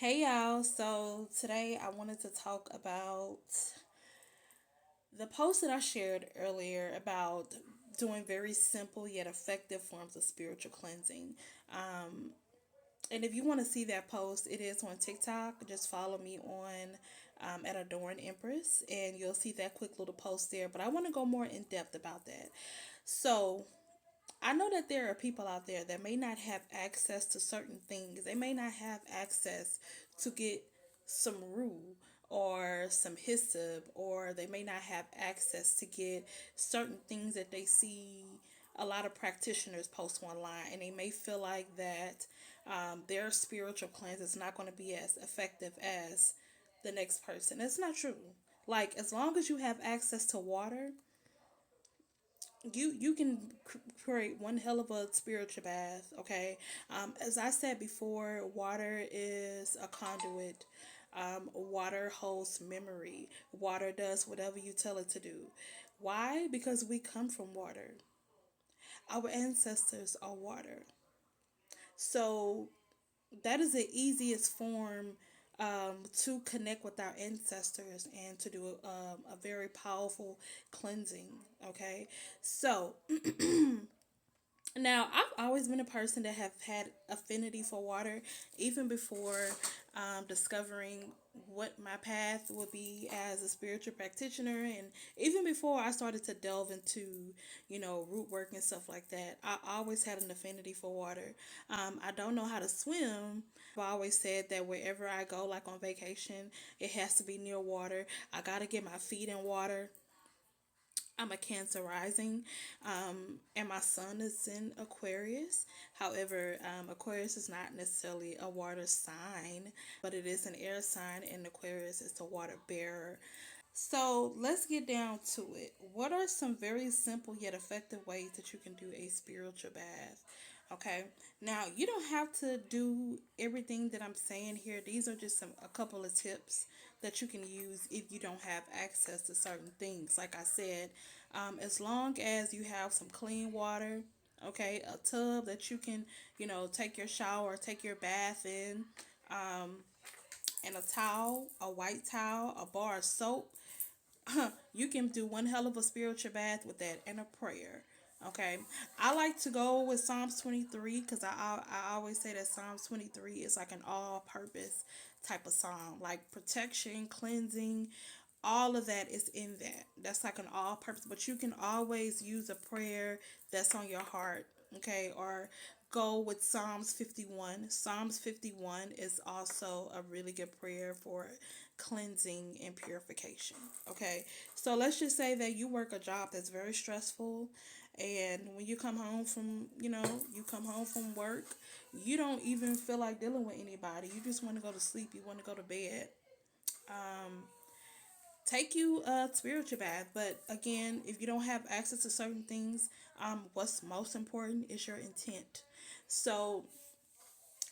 Hey y'all, so today I wanted to talk about the post that I shared earlier about doing very simple yet effective forms of spiritual cleansing. Um, and if you want to see that post, it is on TikTok. Just follow me on at Adorn Empress, and you'll see that quick little post there. But I want to go more in depth about that. So, I know that there are people out there that may not have access to certain things. They may not have access to get some rue or some hyssop, or they may not have access to get certain things that they see a lot of practitioners post online, and they may feel like that their spiritual cleanse is not going to be as effective as the next person. It's not true. Like, as long as you have access to water, you can create one hell of a spiritual bath. Okay, as I said before, water is a conduit. Water holds memory. Water does whatever you tell it to do. Why? Because we come from water. Our ancestors are water. So that is the easiest form to connect with our ancestors and to do a very powerful cleansing. Okay, so now, I've always been a person that have had affinity for water, even before discovering what my path would be as a spiritual practitioner, and even before I started to delve into, root work and stuff like that. I always had an affinity for water. I don't know how to swim. I've always said that wherever I go, like on vacation, it has to be near water. I got to get my feet in water. I'm a Cancer rising, and my sun is in Aquarius. However, Aquarius is not necessarily a water sign, but it is an air sign, and Aquarius is a water bearer. So let's get down to it. What are some very simple yet effective ways that you can do a spiritual bath? Okay. Now you don't have to do everything that I'm saying here. These are just a couple of tips that you can use if you don't have access to certain things. Like I said, as long as you have some clean water, okay, a tub that you can, take your shower, take your bath in, um, and a towel, a white towel, a bar of soap, you can do one hell of a spiritual bath with that and a prayer. Okay, I like to go with Psalms 23 because I always say that Psalms 23 is like an all purpose type of psalm, like protection, cleansing, all of that is in that. That's like an all purpose, but you can always use a prayer that's on your heart, okay? Or go with Psalms 51. Psalms 51 is also a really good prayer for cleansing and purification, okay? So let's just say that you work a job that's very stressful, and when you come home from, you come home from work, you don't even feel like dealing with anybody. You just want to go to sleep, you want to go to bed. Um, Take you a spiritual bath. But again, if you don't have access to certain things, what's most important is your intent. So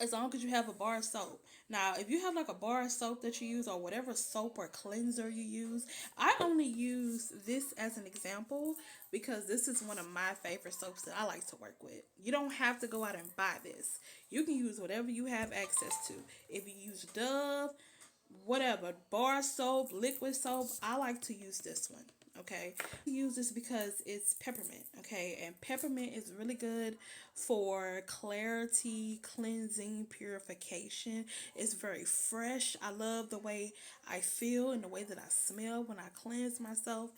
as long as you have a bar of soap. Now, if you have like a bar of soap that you use or whatever soap or cleanser you use, I only use this as an example because this is one of my favorite soaps that I like to work with. You don't have to go out and buy this. You can use whatever you have access to. If you use Dove, whatever, bar soap, liquid soap, I like to use this one. Okay, I use this because it's peppermint. Okay, and peppermint is really good for clarity, cleansing, purification. It's very fresh. I love the way I feel and the way that I smell when I cleanse myself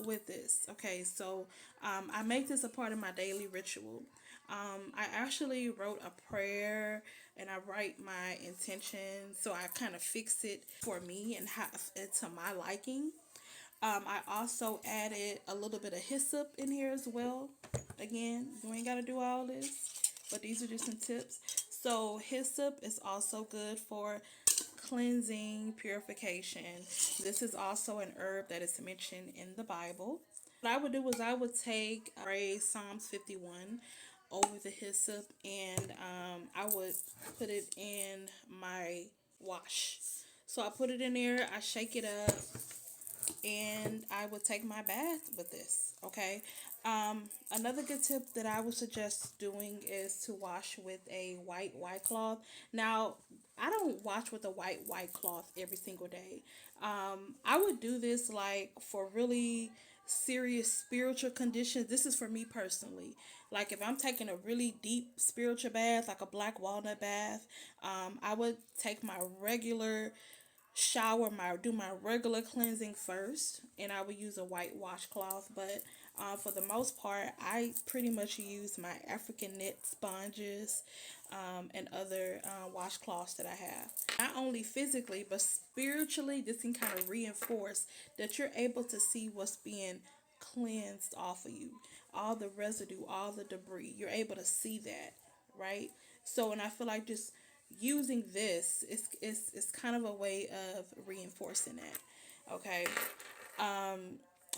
with this. Okay, so I make this a part of my daily ritual. I actually wrote a prayer and I write my intention, so I kind of fix it for me and how to my liking. I also added a little bit of hyssop in here as well. Again, you ain't got to do all this, but these are just some tips. So hyssop is also good for cleansing, purification. This is also an herb that is mentioned in the Bible. What I would do is I would take pray Psalms 51 over the hyssop, and I would put it in my wash. So I put it in there, I shake it up, and I would take my bath with this. Okay. Another good tip that I would suggest doing is to wash with a white cloth. Now, I don't wash with a white cloth every single day. I would do this like for really serious spiritual conditions. This is for me personally. Like if I'm taking a really deep spiritual bath, like a black walnut bath, I would take my regular shower, my do my regular cleansing first, and I would use a white washcloth. But for the most part, I pretty much use my African knit sponges and other washcloths that I have. Not only physically, but spiritually, this can kind of reinforce that you're able to see what's being cleansed off of you, all the residue, all the debris. You're able to see that, right? So, and I feel like just using this is kind of a way of reinforcing that. Okay.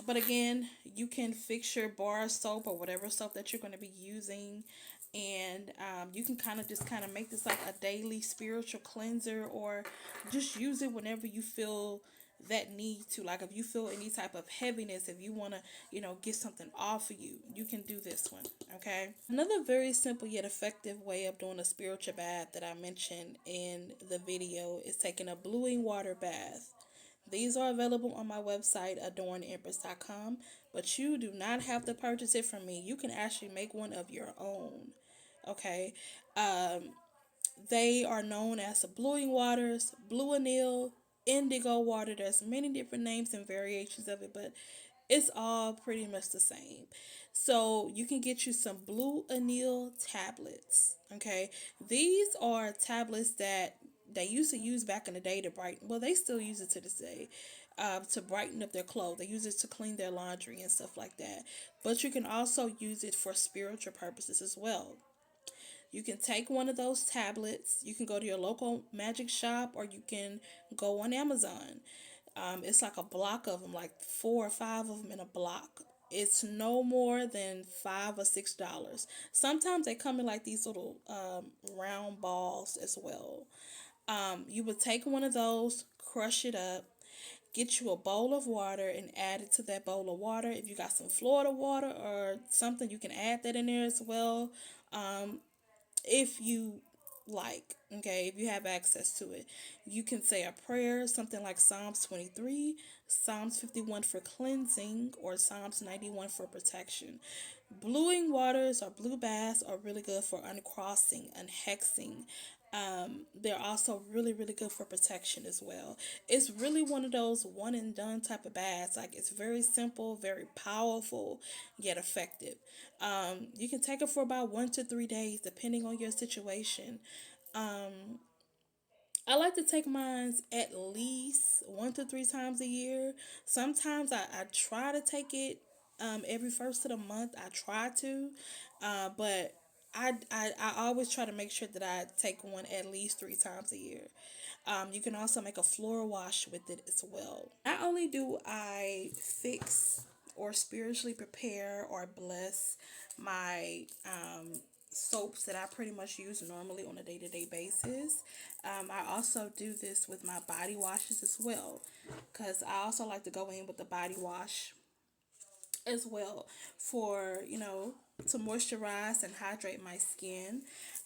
But again, you can fix your bar soap or whatever soap that you're going to be using, and you can kind of make this like a daily spiritual cleanser, or just use it whenever you feel that need to. Like if you feel any type of heaviness, if you want to, get something off of you, you can do this one. Okay. Another very simple yet effective way of doing a spiritual bath that I mentioned in the video is taking a bluing water bath. These are available on my website, adornempress.com, but you do not have to purchase it from me. You can actually make one of your own. Okay. They are known as the bluing waters, blue anil, indigo water. There's many different names and variations of it, but it's all pretty much the same. So you can get you some blue anil tablets. Okay. These are tablets that they used to use back in the day to brighten, well, they still use it to this day, to brighten up their clothes. They use it to clean their laundry and stuff like that. But you can also use it for spiritual purposes as well. You can take one of those tablets. You can go to your local magic shop, or you can go on Amazon. It's like a block of them, like 4 or 5 of them in a block. It's no more than $5 or $6. Sometimes they come in like these little round balls as well. You would take one of those, crush it up, get you a bowl of water, and add it to that bowl of water. If you got some Florida water or something, you can add that in there as well. If you like, okay, if you have access to it, you can say a prayer, something like Psalms 23, Psalms 51 for cleansing, or Psalms 91 for protection. Bluing waters or blue baths are really good for uncrossing, unhexing. They're also really good for protection as well. It's really one of those one and done type of baths. Like it's very simple, very powerful, yet effective. You can take it for about 1 to 3 days, depending on your situation. I like to take mine at least 1 to 3 times a year. Sometimes I try to take it every first of the month. I try to, but I always try to make sure that I take one at least 3 times a year. You can also make a floor wash with it as well. Not only do I fix or spiritually prepare or bless my soaps that I pretty much use normally on a day to day basis, I also do this with my body washes as well. Because I also like to go in with the body wash as well for, to moisturize and hydrate my skin.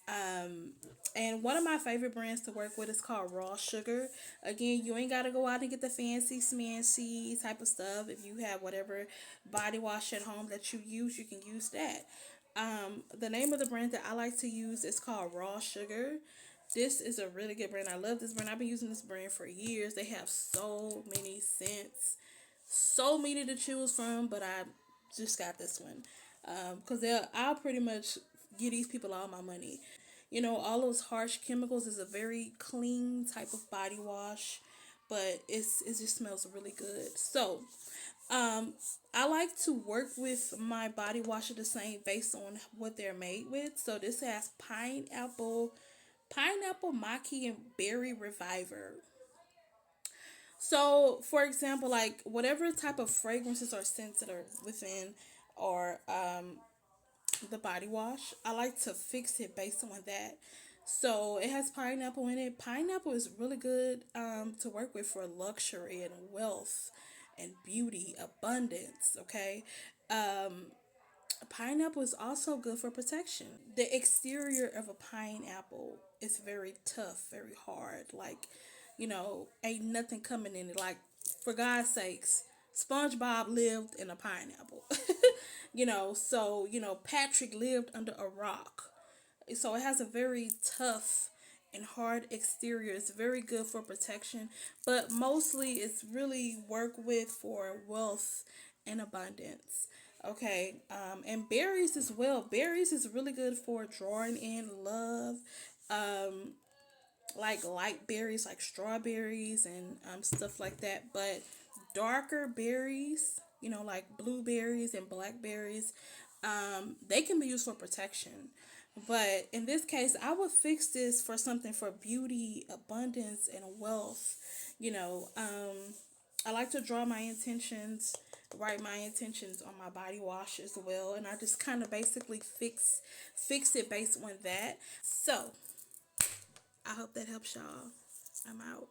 Um, and one of my favorite brands to work with is called Raw Sugar. Again, you ain't got to go out and get the fancy smancy type of stuff. If you have whatever body wash at home that you use, you can use that. The name of the brand that I like to use is called Raw Sugar. This is a really good brand. I love this brand. I've been using this brand for years. They have so many scents, so many to choose from, but I just got this one because I'll pretty much give these people all my money. All those harsh chemicals is a very clean type of body wash, but it just smells really good. So, um, I like to work with my body washer the same based on what they're made with. So this has pineapple maki and berry reviver. So, for example, like whatever type of fragrances or scents that are within, or the body wash, I like to fix it based on that. So it has pineapple in it. Pineapple is really good to work with for luxury and wealth and beauty, abundance. Okay, pineapple is also good for protection. The exterior of a pineapple it's very tough, very hard. Like, ain't nothing coming in it. Like, for God's sakes, SpongeBob lived in a pineapple. So, Patrick lived under a rock. So it has a very tough and hard exterior. It's very good for protection, but mostly it's really work with for wealth and abundance. Okay, and berries as well. Berries is really good for drawing in love. Um, like light berries, like strawberries and stuff like that. But darker berries, like blueberries and blackberries, they can be used for protection. But in this case, I would fix this for something for beauty, abundance, and wealth. You know, um, I like to draw my intentions, write my intentions on my body wash as well, and I just kind of basically fix it based on that. So I hope that helps y'all. I'm out.